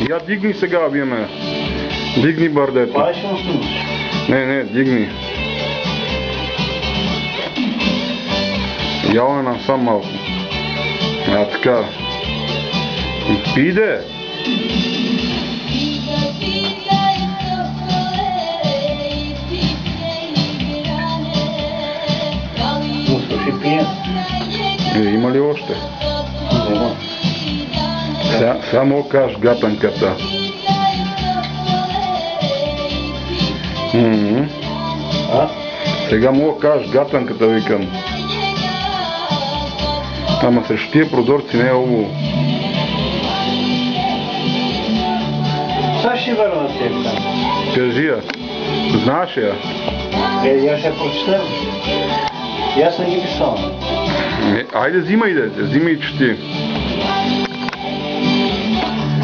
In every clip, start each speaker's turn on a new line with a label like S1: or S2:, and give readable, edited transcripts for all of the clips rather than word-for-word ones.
S1: Я дигни сега, биеме. Дигни бардето.
S2: Това ще му снимаш.
S1: Не, дигни. Яла насам малко. Така. И пиде.
S2: Но слушай, пием.
S1: Има ли още?
S2: Нема.
S1: Само каш гатанката.
S2: А?
S1: Сега мога кажеш гатанката, викам. Ама срещу тия прозорци не е хубаво.
S2: Сега ще върна на теб там.
S1: Кажи я. Знаеш я?
S2: Я ще прочетем. И аз не ги писал.
S1: Айде, взимай, взимай, чети.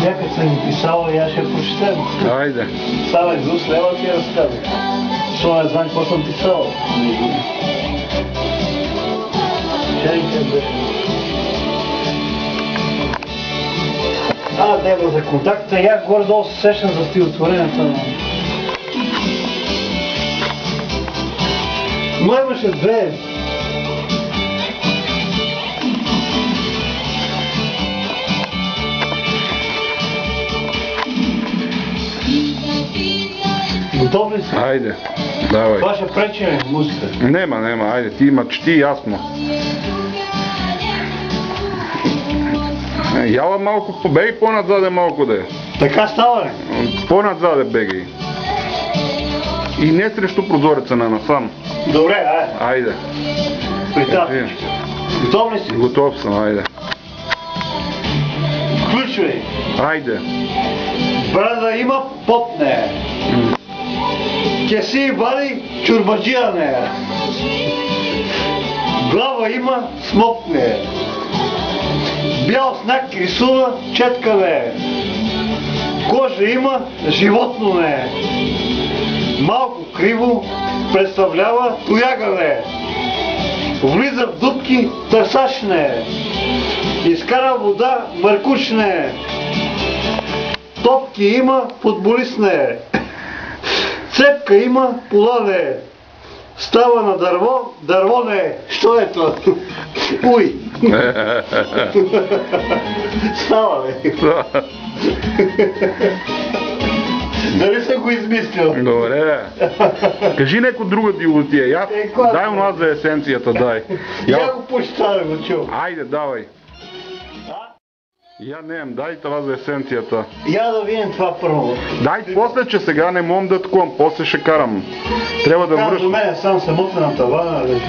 S2: Някак съм ги писал и аз ще прочетем.
S1: Айде.
S2: Става Исус, лева ти я разказва. Защо не знам какво съм писал. Нема за контакта. Я горе-долу се сещам за стихотворението. Но имаше две. Готов ли си?
S1: Айде. Давай.
S2: Това ще пречи музика.
S1: Нема, айде, ти има чети ясно. Яла малко, бегай по-надзаде малко да е.
S2: Така става ли?
S1: По-надзаде бегай. И не срещу прозореца на насам.
S2: Добре,
S1: Айде.
S2: Приятелче. Готов ли си?
S1: Готов съм, айде.
S2: Включвай.
S1: Айде.
S2: Брада има попне. Кеси вали чурбаджия не. Глава има смокне. Бял знак рисува четка не. Кожа има животно не. Малко криво представлява тояга не. Влиза в дупки търсач не. Изкара вода мъркуч не. Топки има футболист не. Цепка има пола не. Става на дърво не. Що е това? Уй! Става ли? Дали съм го измислил?
S1: Добре. Кажи неко друга дилотия. Дай у нас за есенцията, дай.
S2: Я го почита да го чу.
S1: Айде, давай. Я неем, дай това за есенцията.
S2: Я да видим това първо.
S1: Дай после, че сега не мога да ткувам, после ще карам. Трябва да
S2: Казва
S1: връщам.
S2: мен сам самото на тавана,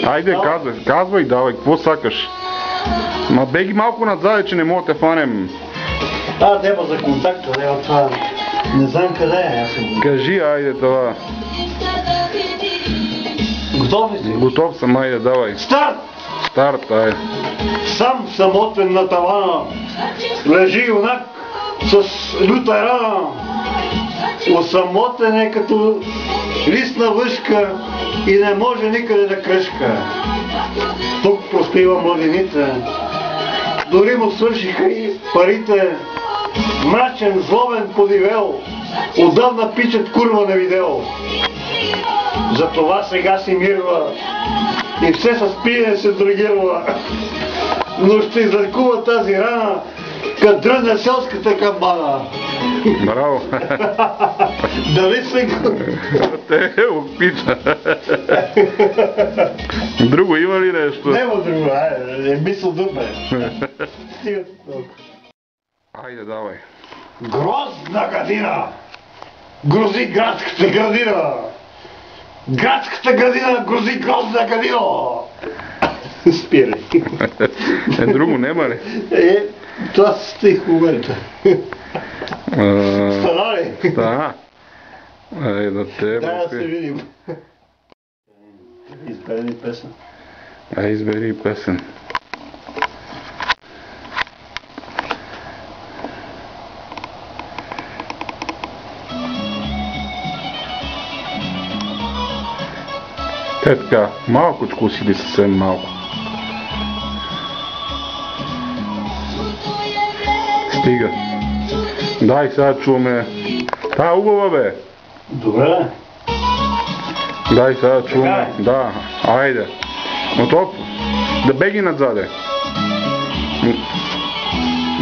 S1: Айде, казвай, давай, какво сакаш? Ма беги малко назад, че не мога да те фанем.
S2: Нема за контакта, нема това. Не знам къде е, аз съм.
S1: Кажи, айде това.
S2: Готов ли си?
S1: Готов съм, айде, давай.
S2: Старт!
S1: Старт, айде.
S2: Сам самотен на тавана, лежи юнак с люта рана. Осамотен е като листна въшка и не може никъде да кръшка. Тук проспива младените, дори му свършиха и парите. Мрачен, злобен, подивел, отдавна пичът курва не видел. Затова сега си мирва и все с пиене се дрогирва. Но ще излекува тази рана, като дръзне селската камбана.
S1: Браво!
S2: Дали се го...
S1: Те опита. Друго има ли нещо?
S2: Нема друго, мисъл дупе. Стига толкова.
S1: Айде, давай.
S2: Грозна гадина! Грози градската градина! Градската градина грози грозна гадина! Спирай.
S1: Друго нема ли?
S2: Това стих в момента. Стана ли?
S1: Да. Ай, да те.
S2: Дай да се видим. Избери песен.
S1: Избери песен. Така, малкочко си ли съвсем малко? Стига. Дай сега чуваме. Та убава бе.
S2: Добре.
S1: Дай сега чуваме.
S2: Така е.
S1: Да, айде. Но то да беги назаде.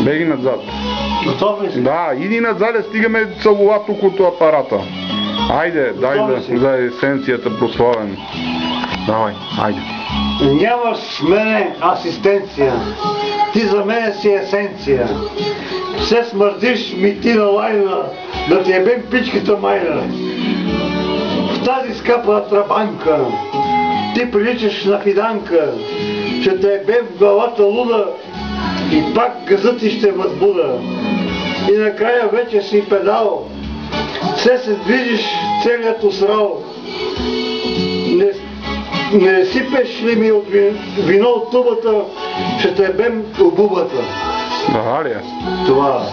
S1: Беги назад.
S2: Готов ли си?
S1: Да, иди назаде, стигаме целува тук от апарата. Айде, дай
S2: Готов ли си?
S1: за есенцията прославен. Давай, айде.
S2: Нямаш с мене асистенция. Ти за мене си есенция. Все смърдиш ми ти на лайна, да ти ебем пичката майна. В тази скъпа трабанка ти приличаш на фиданка. Ще те ебем в главата луда и пак газът ти ще възбуда. И накрая вече си педал. Все се движиш целият усрал. Не сипеш ли ми от вино от тубата, ще те бем обубата.
S1: Да, ли е?
S2: Това.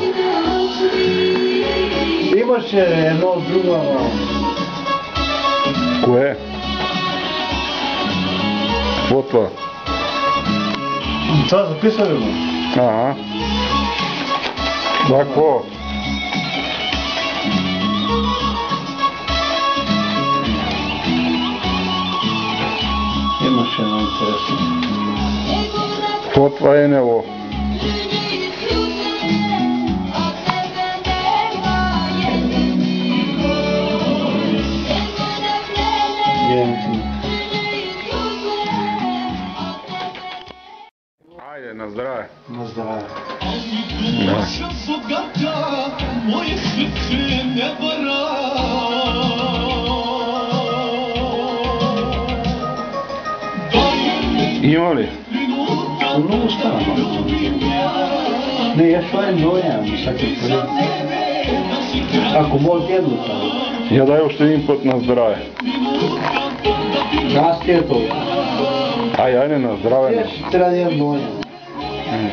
S2: Имаше едно друго,
S1: Кое? Какво това?
S2: това записали го.
S1: Ага. Да, какво?
S2: Имаше едно интересно.
S1: Какво това е него? Айде, на здраве.
S2: На здраве.
S1: Да. Има ли?
S2: Много стана. Не, я това е доня, всяка пари. Ако може едно това.
S1: Я дай още един път на здраве.
S2: Аз ти е толкова.
S1: Айде, на здраве.
S2: Ще трябва да я доня.
S1: М.